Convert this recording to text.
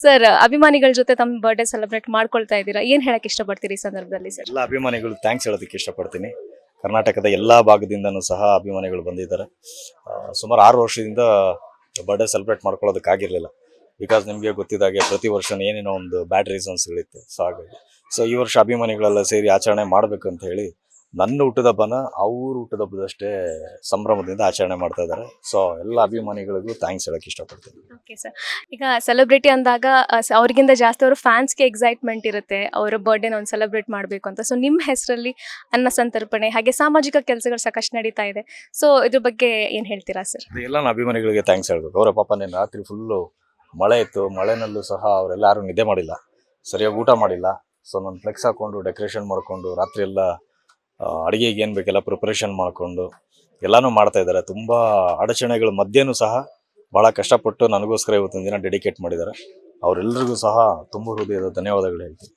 Sir, ಅಭಿಮಾನಿಗಳ ಜೊತೆ ತಮ್ಮ ಬರ್ಡೇ ಸೆಲೆಬ್ರೇಟ್ ಮಾಡ್ಕೊಳ್ತಾ ಇದ್ದೀರಾ, ಏನ್ ಹೇಳಕ್ ಇಷ್ಟಪಡ್ತೀರಿ ಈ ಸಂದರ್ಭದಲ್ಲಿ ಸರ್? ಎಲ್ಲ ಅಭಿಮಾನಿಗಳು ಥ್ಯಾಂಕ್ಸ್ ಹೇಳೋದಕ್ಕೆ ಇಷ್ಟಪಡ್ತೀನಿ. ಕರ್ನಾಟಕದ ಎಲ್ಲ ಭಾಗದಿಂದನೂ ಸಹ ಅಭಿಮಾನಿಗಳು ಬಂದಿದ್ದಾರೆ. ಸುಮಾರು 6 ವರ್ಷದಿಂದ ಬರ್ಡೇ ಸೆಲೆಬ್ರೇಟ್ ಮಾಡ್ಕೊಳ್ಳೋದಕ್ಕಾಗಿರಲಿಲ್ಲ. ಬಿಕಾಸ್ ನಿಮಗೆ ಗೊತ್ತಿದ್ದಾಗೆ ಪ್ರತಿ ವರ್ಷ ಏನೇನೋ ಒಂದು ಬ್ಯಾಡ್ ರೀಸನ್ಸ್ಗಳಿತ್ತು. ಸೊ ಈ ವರ್ಷ ಅಭಿಮಾನಿಗಳೆಲ್ಲ ಸೇರಿ ಆಚರಣೆ ಮಾಡಬೇಕು ಅಂತ ಹೇಳಿ ನನ್ನ ಹುಟ್ಟುದಬ್ಬನ ಅವ್ರ ಹುಟ್ಟುದಬ್ಬದಷ್ಟೇ ಸಂಭ್ರಮದಿಂದ ಆಚರಣೆ ಮಾಡ್ತಾ ಇದ್ದಾರೆ. ಸೊ ಎಲ್ಲ ಅಭಿಮಾನಿಗಳಿಗೂ ಥ್ಯಾಂಕ್ಸ್ ಹೇಳಕ್ಕೆ ಇಷ್ಟಪಡ್ತೀನಿ. Okay sir. ಈಗ ಸೆಲೆಬ್ರಿಟಿ ಅಂದಾಗ ಅವ್ರಿಗಿಂತ ಜಾಸ್ತಿ ಅವ್ರ ಫ್ಯಾನ್ಸ್ಗೆ ಎಕ್ಸೈಟ್ಮೆಂಟ್ ಇರುತ್ತೆ, ಅವರ ಬರ್ಡೇನ ಒಂದು ಸೆಲೆಬ್ರೇಟ್ ಮಾಡಬೇಕು ಅಂತ. ಸೊ ನಿಮ್ಮ ಹೆಸರಲ್ಲಿ ಅನ್ನ ಸಂತರ್ಪಣೆ ಹಾಗೆ ಸಾಮಾಜಿಕ ಕೆಲಸಗಳು ಸಾಕಷ್ಟು ನಡೀತಾ ಇದೆ. ಸೊ ಇದ್ರ ಬಗ್ಗೆ ಏನು ಹೇಳ್ತೀರಾ ಸರ್? ಎಲ್ಲ ನನ್ನ ಅಭಿಮಾನಿಗಳಿಗೆ ಥ್ಯಾಂಕ್ಸ್ ಹೇಳ್ಬೇಕು. ಅವರ ಪಾಪ ನಿನ್ನೆ ರಾತ್ರಿ ಫುಲ್ಲು ಮಳೆ ಇತ್ತು. ಮಳೆನಲ್ಲೂ ಸಹ ಅವರೆಲ್ಲ ಯಾರು ನಿದ್ದೆ ಮಾಡಿಲ್ಲ, ಸರಿಯಾಗಿ ಊಟ ಮಾಡಿಲ್ಲ. ಸೊ ನಾನು ಫ್ಲೆಕ್ಸ್ ಹಾಕ್ಕೊಂಡು ಡೆಕೋರೇಷನ್ ಮಾಡಿಕೊಂಡು ರಾತ್ರಿ ಎಲ್ಲ ಅಡುಗೆಗೆ ಏನು ಬೇಕೆಲ್ಲ ಪ್ರಿಪ್ರೇಷನ್ ಮಾಡಿಕೊಂಡು ಎಲ್ಲನೂ ಮಾಡ್ತಾ ಇದ್ದಾರೆ. ತುಂಬ ಅಡಚಣೆಗಳ ಮಧ್ಯೆನೂ ಸಹ ಭಾಳ ಕಷ್ಟಪಟ್ಟು ನನಗೋಸ್ಕರ ಇವತ್ತಿನ ದಿನ ಡೆಡಿಕೇಟ್ ಮಾಡಿದ್ದಾರೆ. ಅವರೆಲ್ಲರಿಗೂ ಸಹ ತುಂಬ ಹೃದಯದ ಧನ್ಯವಾದಗಳು ಹೇಳ್ತೀನಿ.